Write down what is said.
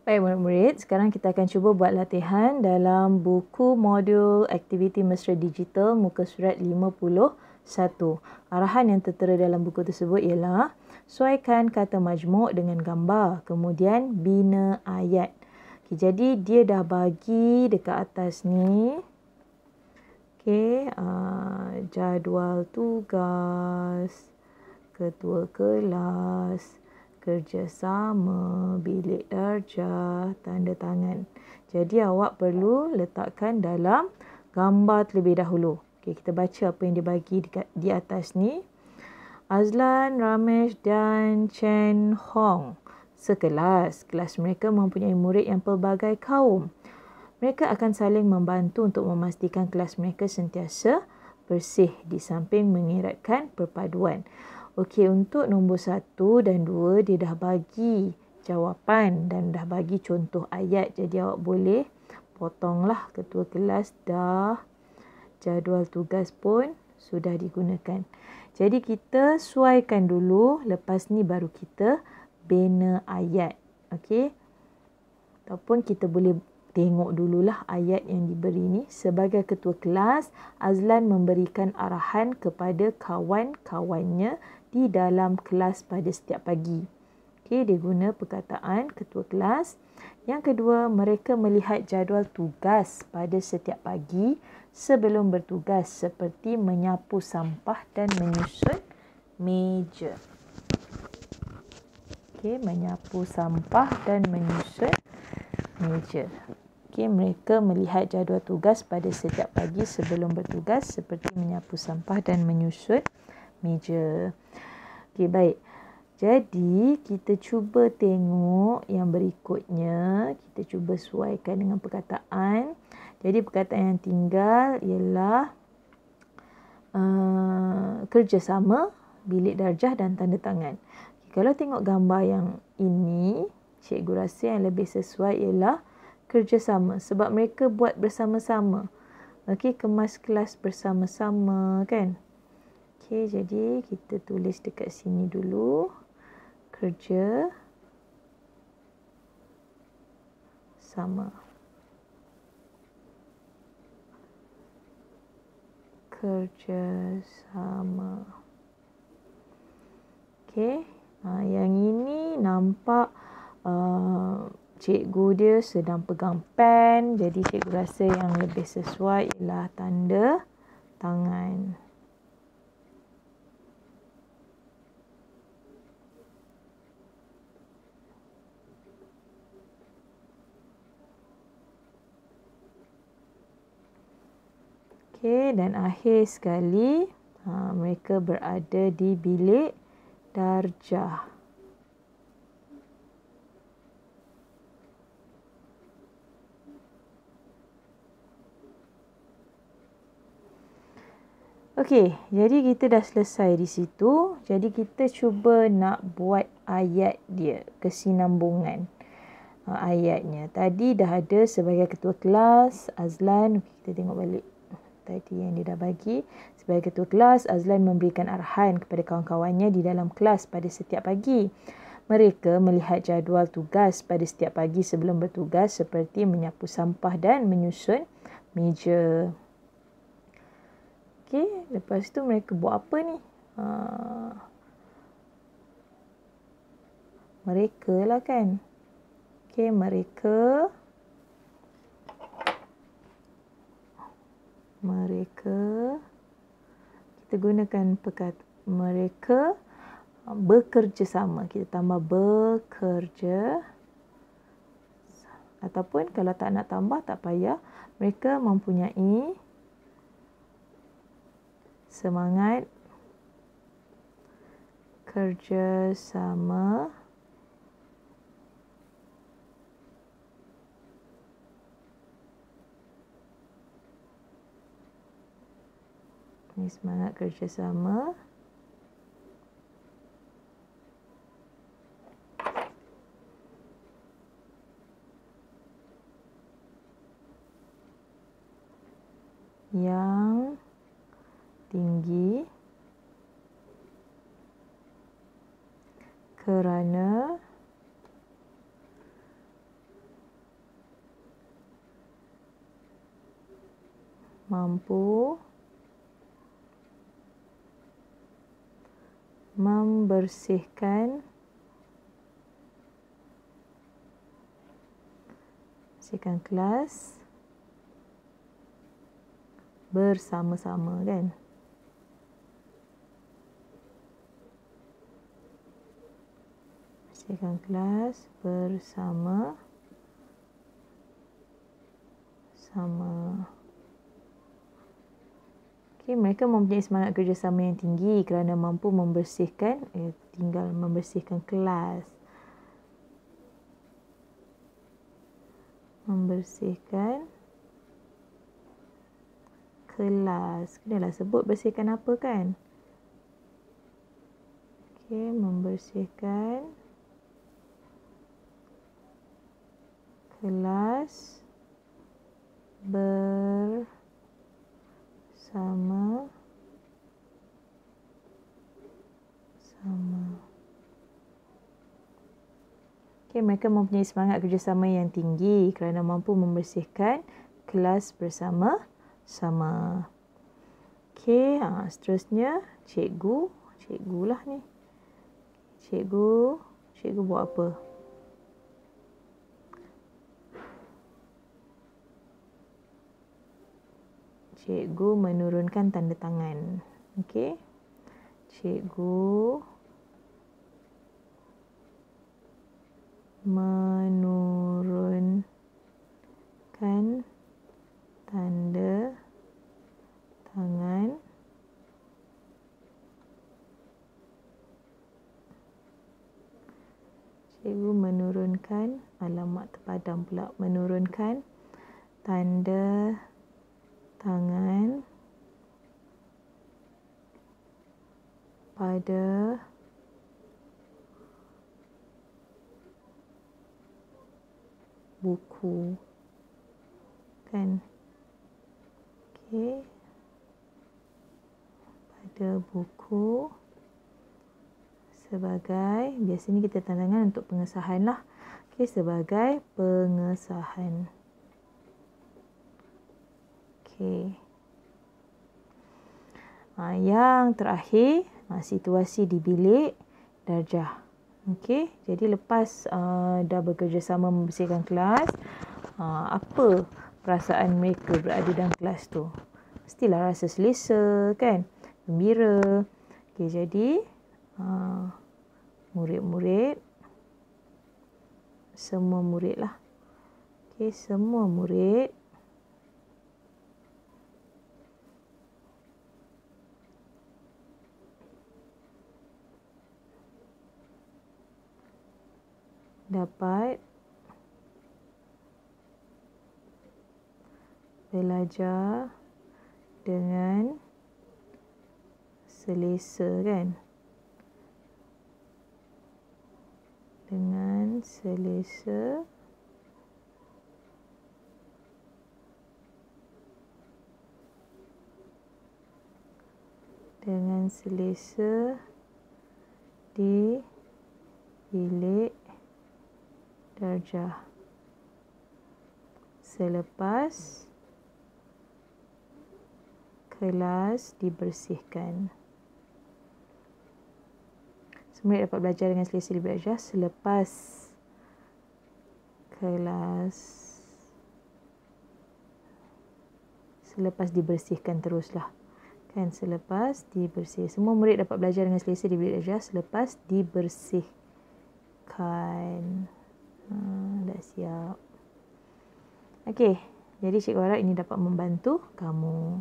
Baik murid-murid, sekarang kita akan cuba buat latihan dalam buku modul aktiviti mesra digital muka surat 51. Arahan yang tertera dalam buku tersebut ialah sesuaikan kata majmuk dengan gambar, kemudian bina ayat. Okay, jadi dia dah bagi dekat atas ni. Okay, jadual tugas, ketua kelas, kerjasama, bilik darjah, tanda tangan. Jadi awak perlu letakkan dalam gambar terlebih dahulu. Okey, kita baca apa yang dibagi di atas ni. Azlan, Ramesh dan Chen Hong sekelas. Kelas mereka mempunyai murid yang pelbagai kaum. Mereka akan saling membantu untuk memastikan kelas mereka sentiasa bersih di samping mengeratkan perpaduan. Okey, untuk nombor 1 dan 2 dia dah bagi jawapan dan dah bagi contoh ayat. Jadi awak boleh potonglah, ketua kelas dah, jadual tugas pun sudah digunakan. Jadi kita suaikan dulu, lepas ni baru kita bina ayat. Okey. Ataupun kita boleh tengok dululah ayat yang diberi ni. Sebagai ketua kelas, Azlan memberikan arahan kepada kawan-kawannya di dalam kelas pada setiap pagi. Okey, dia guna perkataan ketua kelas. Yang kedua, mereka melihat jadual tugas pada setiap pagi sebelum bertugas seperti menyapu sampah dan menyusun meja. Okey, menyapu sampah dan menyusun meja. Okey, mereka melihat jadual tugas pada setiap pagi sebelum bertugas seperti menyapu sampah dan menyusun meja. Okey, baik. Jadi, kita cuba tengok yang berikutnya. Kita cuba sesuaikan dengan perkataan. Jadi, perkataan yang tinggal ialah kerjasama, bilik darjah dan tanda tangan. Okay, kalau tengok gambar yang ini, cikgu rasa yang lebih sesuai ialah kerjasama sebab mereka buat bersama-sama. Okey, kemas kelas bersama-sama kan. Okey, jadi kita tulis dekat sini dulu. Kerja sama. Kerjasama. Okey, yang ini nampak cikgu dia sedang pegang pen. Jadi cikgu rasa yang lebih sesuai ialah tanda tangan. Okey, dan akhir sekali mereka berada di bilik darjah. Okey, jadi kita dah selesai di situ. Jadi kita cuba nak buat ayat dia, kesinambungan ayatnya. Tadi dah ada sebagai ketua kelas, Azlan. Okey, kita tengok balik. Tadi yang dia dah bagi. Sebagai ketua kelas, Azlan memberikan arahan kepada kawan-kawannya di dalam kelas pada setiap pagi. Mereka melihat jadual tugas pada setiap pagi sebelum bertugas seperti menyapu sampah dan menyusun meja. Okey, lepas tu mereka buat apa ni? Mereka lah kan. Okey, mereka kita gunakan perkataan mereka bekerja sama. Kita tambah bekerja. Ataupun kalau tak nak tambah tak payah. Mereka mempunyai semangat kerja sama ini semangat kerjasama yang tinggi kerana mampu membersihkan kelas bersama-sama, kan? Bersihkan kelas bersama-sama. Okey, mereka mempunyai semangat kerjasama yang tinggi kerana mampu membersihkan, tinggal membersihkan kelas. Membersihkan kelas. Kenalah sebut bersihkan apa, kan? Okey, membersihkan kelas bersama-sama. Okey, mereka mempunyai semangat kerjasama yang tinggi kerana mampu membersihkan kelas bersama-sama. Okey, seterusnya cikgu lah ni. Cikgu buat apa? Cikgu menurunkan tanda tangan. Okey. Cikgu menurunkan tanda tangan alamat terpadam pula. Menurunkan tanda tangan pada buku, kan? Okey, pada buku sebagai, biasanya kita tanda tangan untuk pengesahan lah. Okey, sebagai pengesahan. Okey. Yang terakhir, situasi di bilik darjah. Okey, jadi lepas dah bekerjasama membersihkan kelas, apa perasaan mereka berada dalam kelas tu? Mestilah rasa selesa, kan? Gembira. Okey, jadi murid-murid, semua murid lah. Okey, semua murid dapat belajar dengan selesa, kan? Dengan selesa di bilik darjah selepas kelas dibersihkan. Semua dapat belajar dengan selesa di bilik darjah selepas dibersihkan teruslah. Kan, selepas dibersih. Semua murid dapat belajar dengan selesa di bilik darjah selepas dibersihkan. Dah siap. Okey, jadi cikgu harap ini dapat membantu kamu.